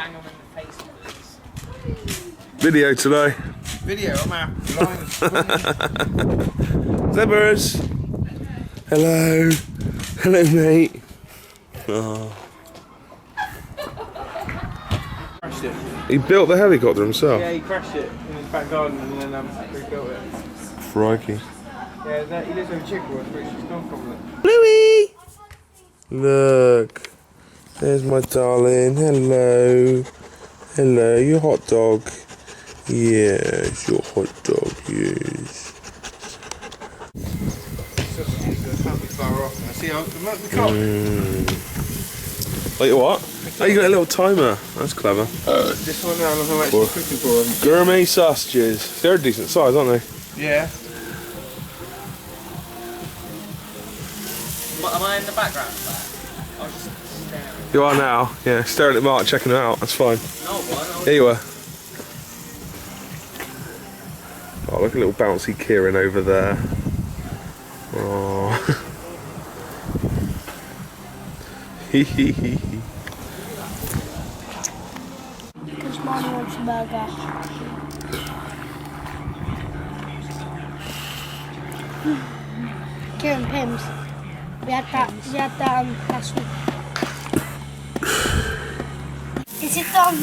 bang them in the face with this. Video today. Video, I'm out. Zebbers. Hello. Hello, mate. Oh. Crashed it. He built the helicopter himself? Yeah, he crashed it in his back garden and then rebuilt it. Crikey. Yeah, he lives in Chickenwood, where she's gone from it. Louie! Look. There's my darling. Hello. Hello, you hot dog. Yes, your hot dog, yes. Like what? Oh, you got a little timer. That's clever. This one now, I'm actually cooking for them. Gourmet sausages. They're a decent size, aren't they? Yeah. Am I in the background of that? I was just staring. You are now. Yeah, staring at Mark, checking them out. That's fine. No, what? Here you were. Oh, look at little bouncy Kieran over there. Oh. Hee hee hee hee. Because Mum wants a burger. Kieran Pims. We had that last week. Is it done?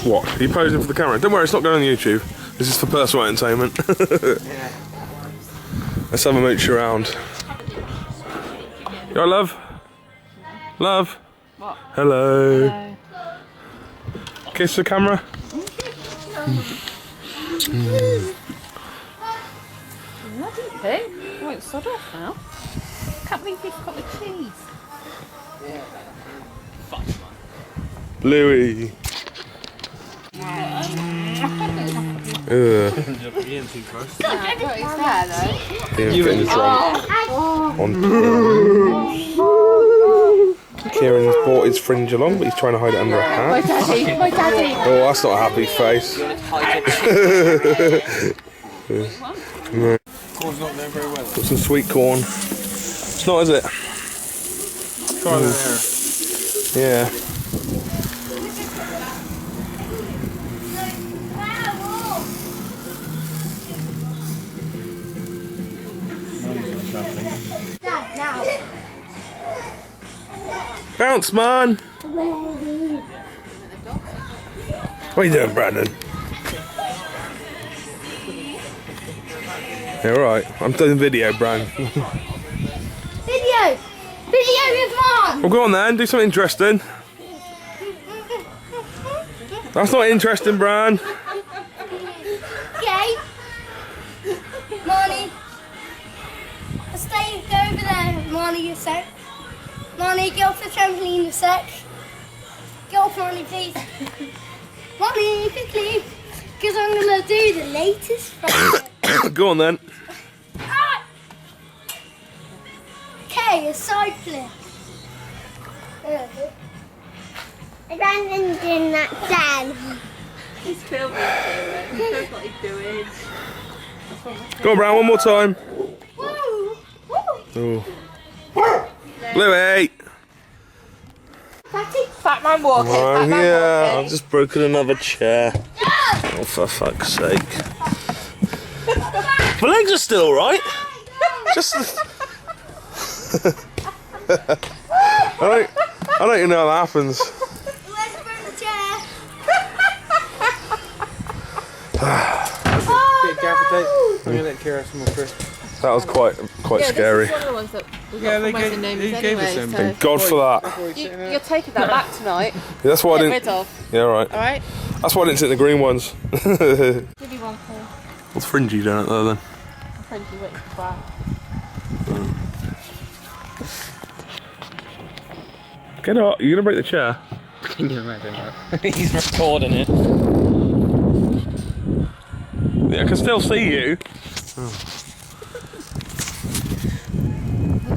What? Are you posing for the camera? Don't worry, it's not going on YouTube. This is for personal entertainment. Yeah. Let's have a mooch around. You alright, love? Love? What? Hello. Hello. Kiss the camera. What do you think? Oh, it's sod off now. Can't believe you've got the cheese. Louie. Ugh. Yeah, but it's there though. Kieran's on. Kieran's brought his fringe along, but he's trying to hide it under a My hat. daddy, my daddy. Oh, that's not a happy face. No. Corn's not going very well. Got some sweet corn. It's not, is it? Try that Yeah. Bounce, man! What are you doing, Brandon? Yeah, alright. I'm doing video, Brandon. Video! Video with Mum! Well, go on then, do something interesting. That's not interesting, Bran. Okay. Marnie. Stay, go over there, Marnie, a sec. Marnie, get off the trampoline a sec. Get off, Marnie, please. Marnie, quickly. Because I'm going to do the latest fashion. Go on then. Okay, a side flip. Brandon's doing that down. He's filming it. He knows what he's doing. Go on, Bran, one more time. Woo! Woo! Oh. Louie! Patty? Fat man walking. Oh, yeah, I've just broken another chair. Oh, for fuck's sake. My legs are still alright. Just. I don't even know how that happens. Where's the chair? Bit of gaffer tape. I'm going to let Kira have some more crisps. That was quite scary. This is one of the ones that we Yeah, got they from Western gave Names us them. anyway. Thank God for that. You're taking that back tonight. Yeah, that's why I Get didn't. rid of. Yeah, alright. Alright? That's why I didn't sit in the green ones. Give you one for What's fringy down it though then? Frenchy Witch Brown. Get up, you're gonna break the chair. Can you imagine that? He's recording it. Yeah, I can still see you.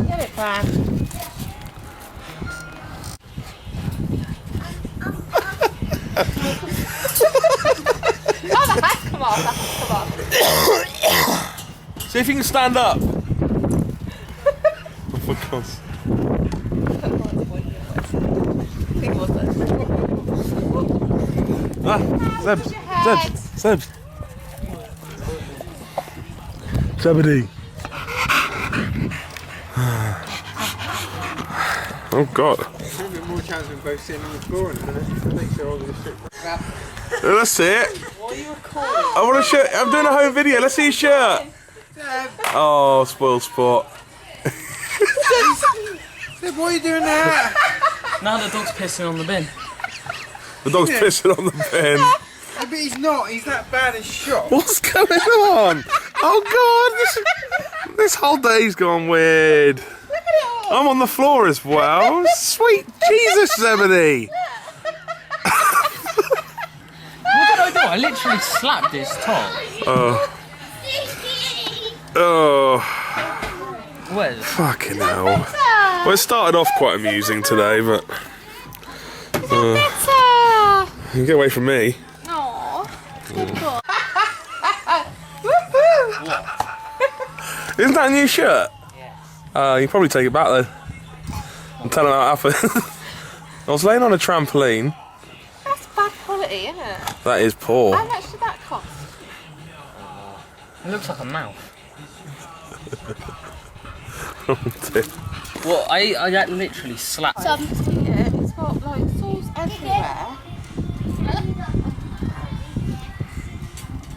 Get it, Fran. Oh, the hat come off. Come on. See if you can stand up. Oh my God. Ah, Zebs. Zebedee. Oh God. A bit more chance of both sitting on the floor in a minute. I think so. All this shit. Let's see it. What are you recording? I want to show. I'm doing a home video. Let's see your shirt. Oh, spoil sport. Zeb, why are you doing that? Now the dog's pissing on the bin. The dog's pissing on the bin. Yeah, but he's not. He's that bad as shot. What's going on? Oh God, this whole day's gone weird. I'm on the floor as well. Sweet Jesus, Zebedee. What did I do? I literally slapped his top. Oh, Where's? fucking hell. Well, it started off quite amusing today, but you can get away from me. Isn't that a new shirt? Yeah. You can probably take it back then. And tell them how it happened. I was laying on a trampoline. That's bad quality, isn't it? That is poor. How much did that cost? It looks like a mouth. Oh, dear. Well, I literally slapped. Yeah, it's got like sauce everywhere.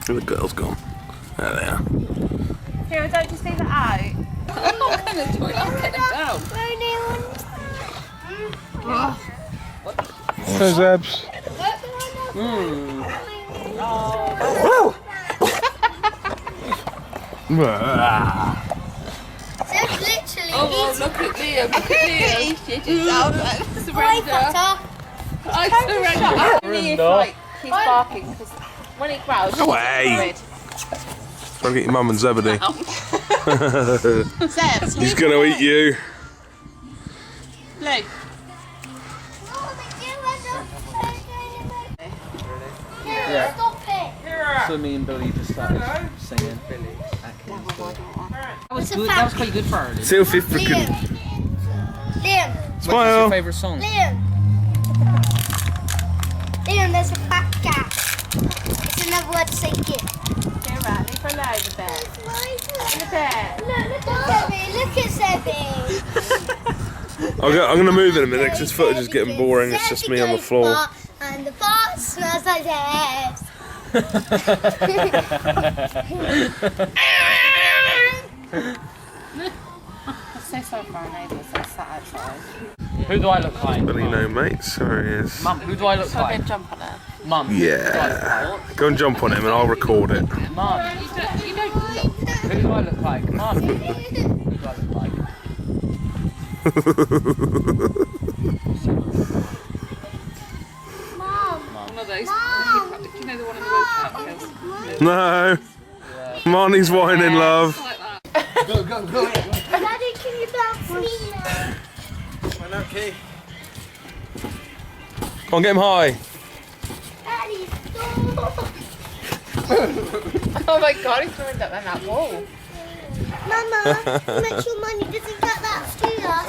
The girl's gone. There they are. Here, don't just leave it out. I'm not going to do it, I'm getting down. So Zebs. Literally. Oh, look at Liam, look at Liam. He's shitting down. Surrender. I surrender. Like, he's barking because when he growls, Go away. Try and get your mum and Zebedee. He's going to eat you. Luke. Yeah. Stop it. So me and Billy just started singing. Billy. That was It's a good. fact. That was quite good for her. Still fifth for Liam. Liam. What's Smile. your favourite song? Liam. Liam, there's a fat cat. It's another word to say gift. Go around, leave her alone a bit. In the bed. Look at Zebby. Look at Zebby. I'm going to move in a minute because this footage is getting boring. It's just me on the floor. And the pot smells like this. So sorry for our neighbours that sat outside. Who do I look like? Billy, no mates. There he is. Mum, who do I look So I'm like? going to jump on her. Mum. who do I look like? Go and jump on him and I'll record it. Mum. You don't look. Who do I look like? Mum. Who do I look like? One of those. You know the one in the wheelchair? No. Marnie's whining, love. Like that. Daddy, can you bounce me now? Why not, Key? Come on, get him high. Daddy, stop. Oh my god, he's throwing that on that wall. Mama, make sure Money doesn't get that scooter.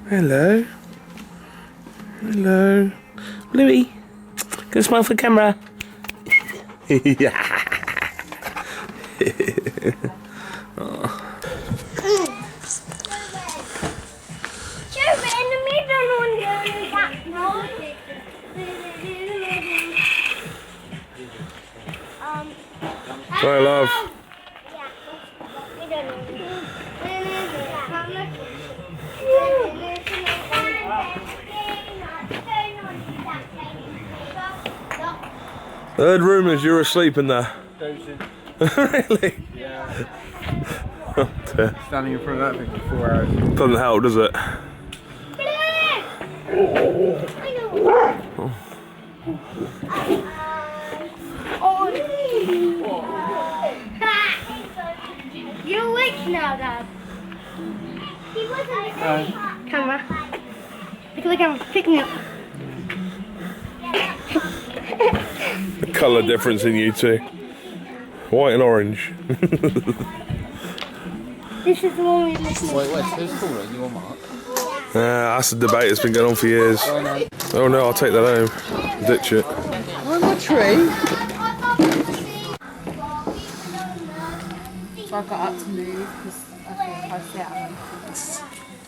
Hello. Hello. Louie. Gonna smile for the camera. Yeah. Bye, love. I heard rumours you were asleep in there. Really? Yeah. Oh, dear. Standing in front of that thing for 4 hours. Doesn't help, does it? You're awake now, Dad. He wasn't camera. Look at the camera. Pick me up. The colour difference in you two. White and orange. This is the one we listen to. Wait, who's taller? You or Mark? That's a debate that's been going on for years. Oh no, I'll take that home. Ditch it. On the tree. So I got up to move because I think I sit out and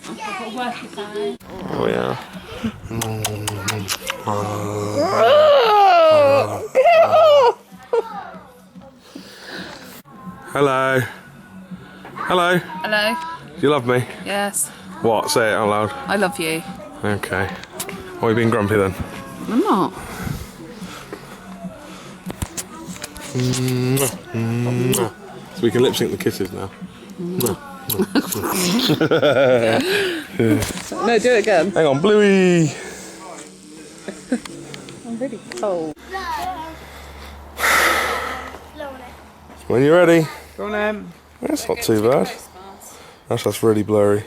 I've got to work it down. Oh yeah. Hello. Hello. Hello. Do you love me? Yes. What? Say it out loud. I love you. Okay. Why are you being grumpy then? I'm not. So we can lip sync the kisses now. No, do it again. Hang on, Bluey. I'm really cold. When you're ready. Go on, Em. That's not too bad. That's just really blurry.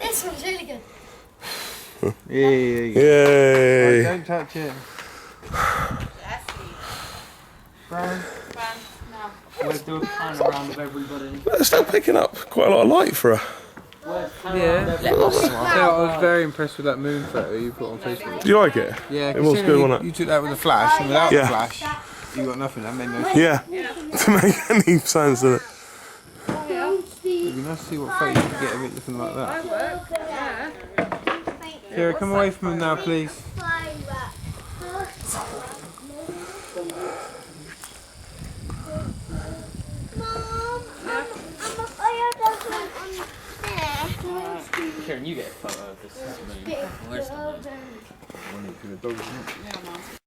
This one's really good. Yeah. Yay! Don't touch it. Brown. Let's do a pan around of everybody. They're still picking up quite a lot of light for her. Yeah. I was very impressed with that moon photo you put on Facebook. Do you like it? Yeah, It was good, wasn't it? You took that with a flash, and without Yeah. the flash, you got nothing. That made no sense. Yeah. To make any sense of it. It'd be nice to see what photo you could get of it looking like that. Kira, come away from him now, please. Karen, you get a photo of this moon. Where's the moon?